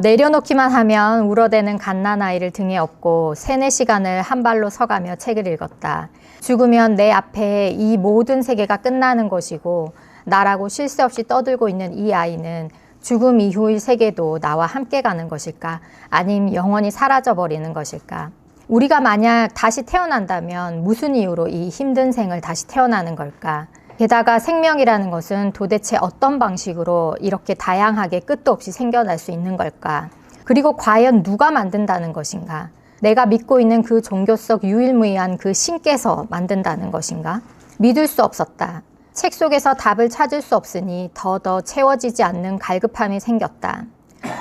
내려놓기만 하면 울어대는 갓난아이를 등에 업고 3-4시간을 한 발로 서가며 책을 읽었다. 죽으면 내 앞에 이 모든 세계가 끝나는 것이고 나라고 쉴 새 없이 떠들고 있는 이 아이는 죽음 이후의 세계도 나와 함께 가는 것일까? 아님 영원히 사라져버리는 것일까? 우리가 만약 다시 태어난다면 무슨 이유로 이 힘든 생을 다시 태어나는 걸까? 게다가 생명이라는 것은 도대체 어떤 방식으로 이렇게 다양하게 끝도 없이 생겨날 수 있는 걸까? 그리고 과연 누가 만든다는 것인가? 내가 믿고 있는 그 종교 속 유일무이한 그 신께서 만든다는 것인가? 믿을 수 없었다. 책 속에서 답을 찾을 수 없으니 더더 채워지지 않는 갈급함이 생겼다.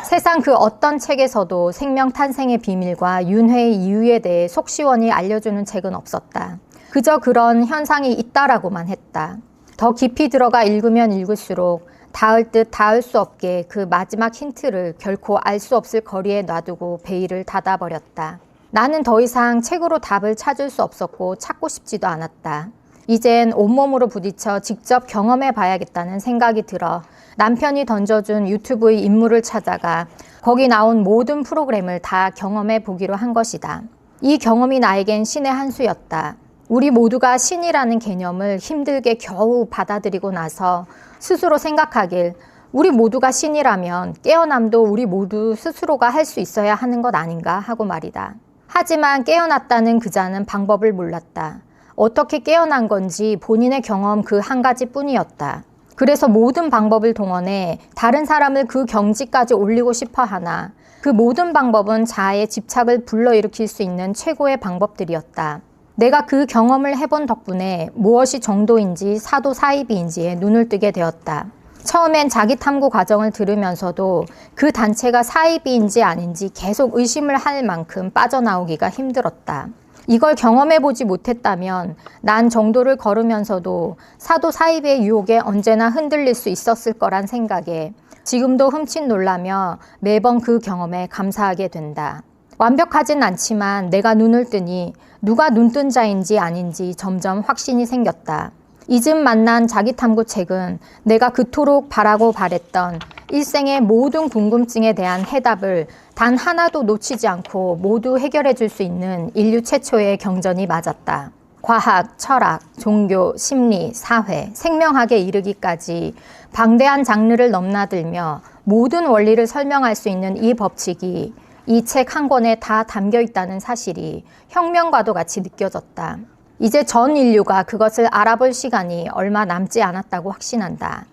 세상 그 어떤 책에서도 생명 탄생의 비밀과 윤회의 이유에 대해 속 시원히 알려주는 책은 없었다. 그저 그런 현상이 있다라고만 했다. 더 깊이 들어가 읽으면 읽을수록 닿을 듯 닿을 수 없게 그 마지막 힌트를 결코 알 수 없을 거리에 놔두고 베일을 닫아버렸다. 나는 더 이상 책으로 답을 찾을 수 없었고 찾고 싶지도 않았다. 이젠 온몸으로 부딪혀 직접 경험해 봐야겠다는 생각이 들어 남편이 던져준 유튜브의 인물을 찾아가 거기 나온 모든 프로그램을 다 경험해 보기로 한 것이다. 이 경험이 나에겐 신의 한 수였다. 우리 모두가 신이라는 개념을 힘들게 겨우 받아들이고 나서 스스로 생각하길 우리 모두가 신이라면 깨어남도 우리 모두 스스로가 할 수 있어야 하는 것 아닌가 하고 말이다. 하지만 깨어났다는 그자는 방법을 몰랐다. 어떻게 깨어난 건지 본인의 경험 그 한 가지뿐이었다. 그래서 모든 방법을 동원해 다른 사람을 그 경지까지 올리고 싶어 하나 그 모든 방법은 자아의 집착을 불러일으킬 수 있는 최고의 방법들이었다. 내가 그 경험을 해본 덕분에 무엇이 정도인지 사도사이비인지에 눈을 뜨게 되었다. 처음엔 자기 탐구 과정을 들으면서도 그 단체가 사이비인지 아닌지 계속 의심을 할 만큼 빠져나오기가 힘들었다. 이걸 경험해보지 못했다면 난 정도를 걸으면서도 사도 사이비의 유혹에 언제나 흔들릴 수 있었을 거란 생각에 지금도 흠칫 놀라며 매번 그 경험에 감사하게 된다. 완벽하진 않지만 내가 눈을 뜨니 누가 눈뜬 자인지 아닌지 점점 확신이 생겼다. 이즘 만난 자기탐구 책은 내가 그토록 바라고 바랬던 일생의 모든 궁금증에 대한 해답을 단 하나도 놓치지 않고 모두 해결해 줄 수 있는 인류 최초의 경전이 맞았다. 과학, 철학, 종교, 심리, 사회, 생명학에 이르기까지 방대한 장르를 넘나들며 모든 원리를 설명할 수 있는 이 법칙이 이 책 한 권에 다 담겨 있다는 사실이 혁명과도 같이 느껴졌다. 이제 전 인류가 그것을 알아볼 시간이 얼마 남지 않았다고 확신한다.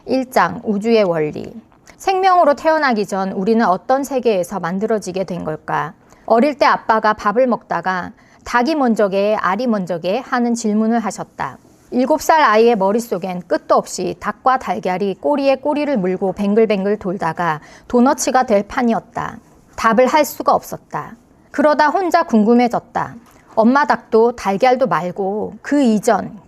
1장 우주의 원리. 생명으로 태어나기 전 우리는 어떤 세계에서 만들어지게 된 걸까? 어릴 때 아빠가 밥을 먹다가 닭이 먼저게 알이 먼저게 하는 질문을 하셨다. 7살 아이의 머릿속엔 끝도 없이 닭과 달걀이 꼬리에 꼬리를 물고 뱅글뱅글 돌다가 도너츠가 될 판이었다. 답을 할 수가 없었다. 그러다 혼자 궁금해졌다. 엄마 닭도 달걀도 말고 그 이전,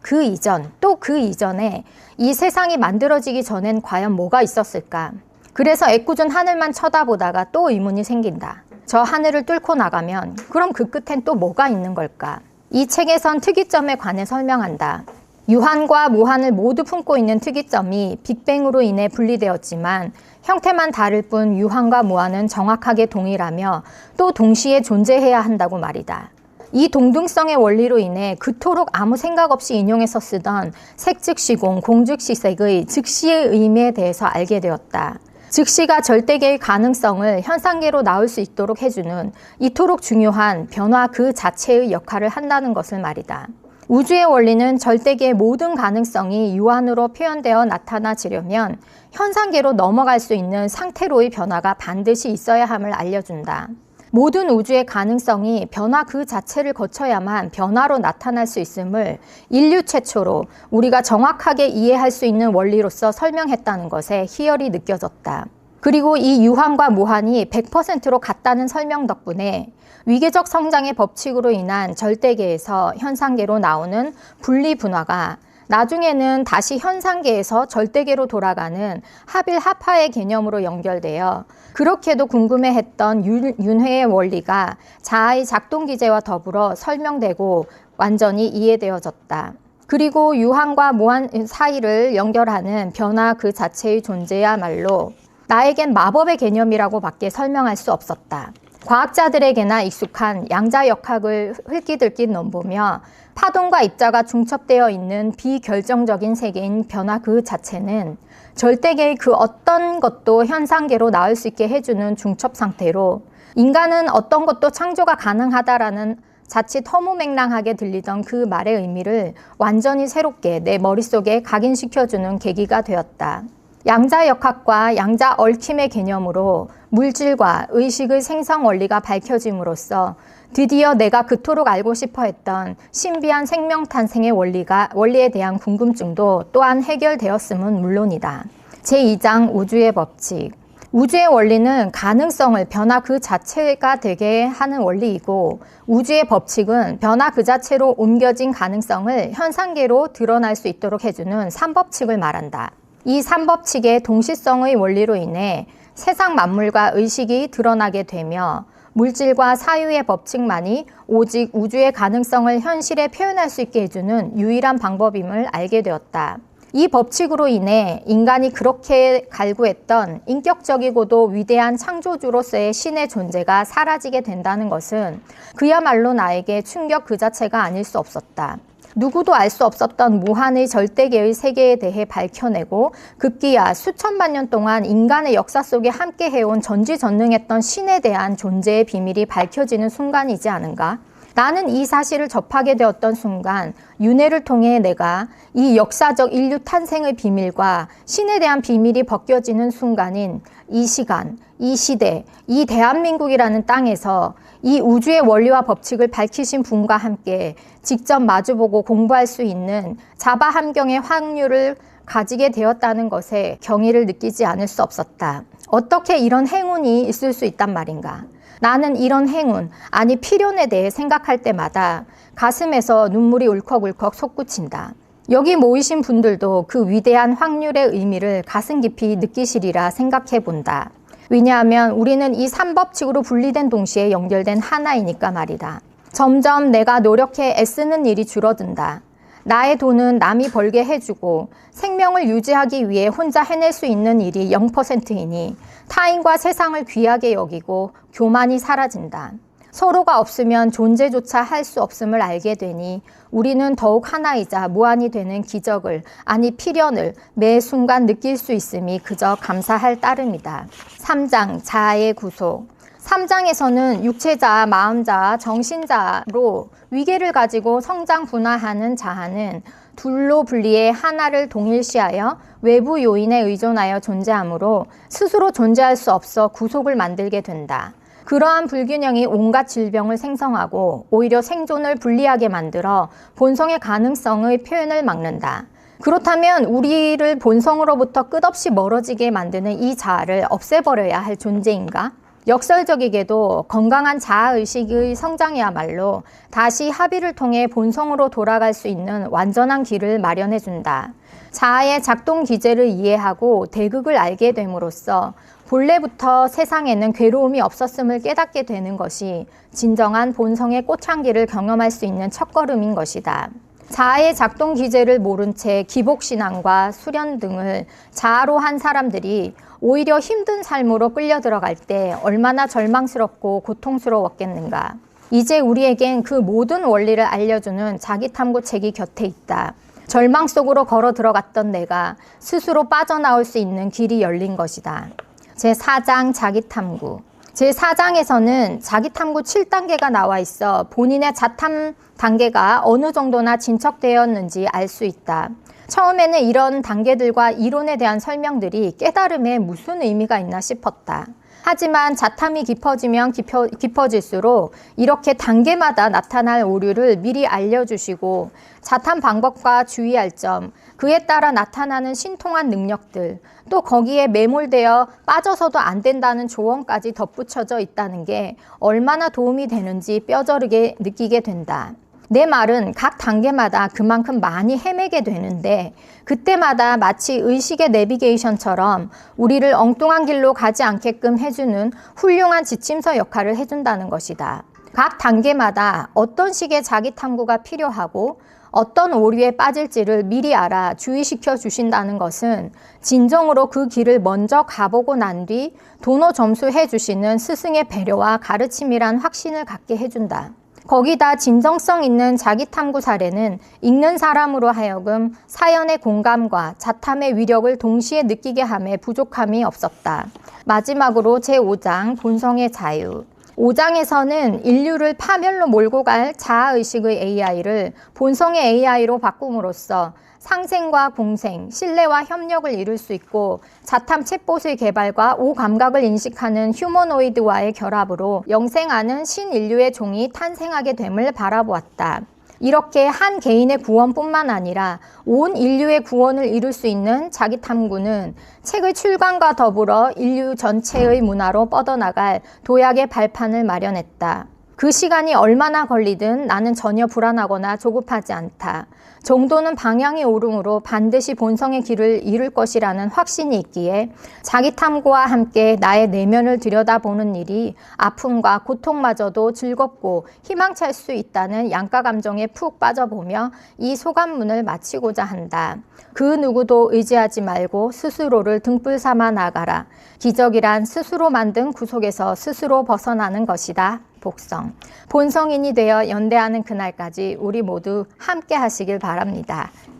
또 그 이전에 이 세상이 만들어지기 전엔 과연 뭐가 있었을까? 그래서 애꿎은 하늘만 쳐다보다가 또 의문이 생긴다. 저 하늘을 뚫고 나가면 그럼 그 끝엔 또 뭐가 있는 걸까? 이 책에선 특이점에 관해 설명한다. 유한과 무한을 모두 품고 있는 특이점이 빅뱅으로 인해 분리되었지만 형태만 다를 뿐 유한과 무한은 정확하게 동일하며 또 동시에 존재해야 한다고 말이다. 이 동등성의 원리로 인해 그토록 아무 생각 없이 인용해서 쓰던 색즉시공, 공즉시색의 즉시의 의미에 대해서 알게 되었다. 즉시가 절대계의 가능성을 현상계로 나올 수 있도록 해주는 이토록 중요한 변화 그 자체의 역할을 한다는 것을 말이다. 우주의 원리는 절대계의 모든 가능성이 유한으로 표현되어 나타나지려면 현상계로 넘어갈 수 있는 상태로의 변화가 반드시 있어야 함을 알려준다. 모든 우주의 가능성이 변화 그 자체를 거쳐야만 변화로 나타날 수 있음을 인류 최초로 우리가 정확하게 이해할 수 있는 원리로서 설명했다는 것에 희열이 느껴졌다. 그리고 이 유한과 무한이 100%로 같다는 설명 덕분에 위계적 성장의 법칙으로 인한 절대계에서 현상계로 나오는 분리분화가 나중에는 다시 현상계에서 절대계로 돌아가는 합일합하의 개념으로 연결되어 그렇게도 궁금해했던 윤회의 원리가 자아의 작동기제와 더불어 설명되고 완전히 이해되어졌다. 그리고 유한과 무한 사이를 연결하는 변화 그 자체의 존재야말로 나에겐 마법의 개념이라고 밖에 설명할 수 없었다. 과학자들에게나 익숙한 양자역학을 흘끼들끼 넘보며 파동과 입자가 중첩되어 있는 비결정적인 세계인 변화 그 자체는 절대계의 그 어떤 것도 현상계로 나올 수 있게 해주는 중첩 상태로 인간은 어떤 것도 창조가 가능하다라는 자칫 허무맹랑하게 들리던 그 말의 의미를 완전히 새롭게 내 머릿속에 각인시켜주는 계기가 되었다. 양자역학과 양자얽힘의 개념으로 물질과 의식의 생성 원리가 밝혀짐으로써 드디어 내가 그토록 알고 싶어 했던 신비한 생명 탄생의 원리에 대한 궁금증도 또한 해결되었음은 물론이다. 제2장 우주의 법칙. 우주의 원리는 가능성을 변화 그 자체가 되게 하는 원리이고 우주의 법칙은 변화 그 자체로 옮겨진 가능성을 현상계로 드러날 수 있도록 해주는 3법칙을 말한다. 이 3법칙의 동시성의 원리로 인해 세상 만물과 의식이 드러나게 되며 물질과 사유의 법칙만이 오직 우주의 가능성을 현실에 표현할 수 있게 해주는 유일한 방법임을 알게 되었다. 이 법칙으로 인해 인간이 그렇게 갈구했던 인격적이고도 위대한 창조주로서의 신의 존재가 사라지게 된다는 것은 그야말로 나에게 충격 그 자체가 아닐 수 없었다. 누구도 알 수 없었던 무한의 절대계의 세계에 대해 밝혀내고 급기야 수천만 년 동안 인간의 역사 속에 함께 해온 전지전능했던 신에 대한 존재의 비밀이 밝혀지는 순간이지 않은가? 나는 이 사실을 접하게 되었던 순간 윤회를 통해 내가 이 역사적 인류 탄생의 비밀과 신에 대한 비밀이 벗겨지는 순간인 이 시간, 이 시대, 이 대한민국이라는 땅에서 이 우주의 원리와 법칙을 밝히신 분과 함께 직접 마주보고 공부할 수 있는 자바함경의 확률을 가지게 되었다는 것에 경의를 느끼지 않을 수 없었다. 어떻게 이런 행운이 있을 수 있단 말인가? 나는 이런 행운, 아니 필연에 대해 생각할 때마다 가슴에서 눈물이 울컥울컥 솟구친다. 여기 모이신 분들도 그 위대한 확률의 의미를 가슴 깊이 느끼시리라 생각해 본다. 왜냐하면 우리는 이 3법칙으로 분리된 동시에 연결된 하나이니까 말이다. 점점 내가 노력해 애쓰는 일이 줄어든다. 나의 돈은 남이 벌게 해주고 생명을 유지하기 위해 혼자 해낼 수 있는 일이 0%이니 타인과 세상을 귀하게 여기고 교만이 사라진다. 서로가 없으면 존재조차 할 수 없음을 알게 되니 우리는 더욱 하나이자 무한이 되는 기적을, 아니 필연을 매 순간 느낄 수 있음이 그저 감사할 따름이다. 3장 자아의 구속. 3장에서는 육체자, 마음자, 정신자로 위계를 가지고 성장 분화하는 자아는 둘로 분리해 하나를 동일시하여 외부 요인에 의존하여 존재하므로 스스로 존재할 수 없어 구속을 만들게 된다. 그러한 불균형이 온갖 질병을 생성하고 오히려 생존을 불리하게 만들어 본성의 가능성의 표현을 막는다. 그렇다면 우리를 본성으로부터 끝없이 멀어지게 만드는 이 자아를 없애버려야 할 존재인가? 역설적이게도 건강한 자아의식의 성장이야말로 다시 합의를 통해 본성으로 돌아갈 수 있는 완전한 길을 마련해준다. 자아의 작동 기제를 이해하고 대극을 알게 됨으로써 본래부터 세상에는 괴로움이 없었음을 깨닫게 되는 것이 진정한 본성의 꽃향기를 경험할 수 있는 첫걸음인 것이다. 자아의 작동 기제를 모른 채 기복신앙과 수련 등을 자아로 한 사람들이 오히려 힘든 삶으로 끌려 들어갈 때 얼마나 절망스럽고 고통스러웠겠는가. 이제 우리에겐 그 모든 원리를 알려주는 자기탐구 책이 곁에 있다. 절망 속으로 걸어 들어갔던 내가 스스로 빠져나올 수 있는 길이 열린 것이다. 제4장 자기탐구. 제4장에서는 자기탐구 7단계가 나와 있어 본인의 자탐 단계가 어느 정도나 진척되었는지 알 수 있다. 처음에는 이런 단계들과 이론에 대한 설명들이 깨달음에 무슨 의미가 있나 싶었다. 하지만 자탐이 깊어지면 깊어질수록 이렇게 단계마다 나타날 오류를 미리 알려주시고 자탐 방법과 주의할 점, 그에 따라 나타나는 신통한 능력들, 또 거기에 매몰되어 빠져서도 안 된다는 조언까지 덧붙여져 있다는 게 얼마나 도움이 되는지 뼈저리게 느끼게 된다. 내 말은 각 단계마다 그만큼 많이 헤매게 되는데 그때마다 마치 의식의 내비게이션처럼 우리를 엉뚱한 길로 가지 않게끔 해주는 훌륭한 지침서 역할을 해준다는 것이다. 각 단계마다 어떤 식의 자기 탐구가 필요하고 어떤 오류에 빠질지를 미리 알아 주의시켜 주신다는 것은 진정으로 그 길을 먼저 가보고 난 뒤 도노 점수해 주시는 스승의 배려와 가르침이란 확신을 갖게 해준다. 거기다 진정성 있는 자기탐구 사례는 읽는 사람으로 하여금 사연의 공감과 자탐의 위력을 동시에 느끼게 함에 부족함이 없었다. 마지막으로 제5장 본성의 자유. 5장에서는 인류를 파멸로 몰고 갈 자아의식의 AI를 본성의 AI로 바꿈으로써 상생과 공생, 신뢰와 협력을 이룰 수 있고 자탐 챗봇의 개발과 오감각을 인식하는 휴머노이드와의 결합으로 영생하는 신인류의 종이 탄생하게 됨을 바라보았다. 이렇게 한 개인의 구원뿐만 아니라 온 인류의 구원을 이룰 수 있는 자기탐구는 책의 출간과 더불어 인류 전체의 문화로 뻗어나갈 도약의 발판을 마련했다. 그 시간이 얼마나 걸리든 나는 전혀 불안하거나 조급하지 않다. 정도는 방향이 옳음으로 반드시 본성의 길을 이룰 것이라는 확신이 있기에 자기 탐구와 함께 나의 내면을 들여다보는 일이 아픔과 고통마저도 즐겁고 희망찰 수 있다는 양가 감정에 푹 빠져보며 이 소감문을 마치고자 한다. 그 누구도 의지하지 말고 스스로를 등불 삼아 나가라. 기적이란 스스로 만든 구속에서 스스로 벗어나는 것이다. 복성. 본성인이 되어 연대하는 그날까지 우리 모두 함께 하시길 바랍니다.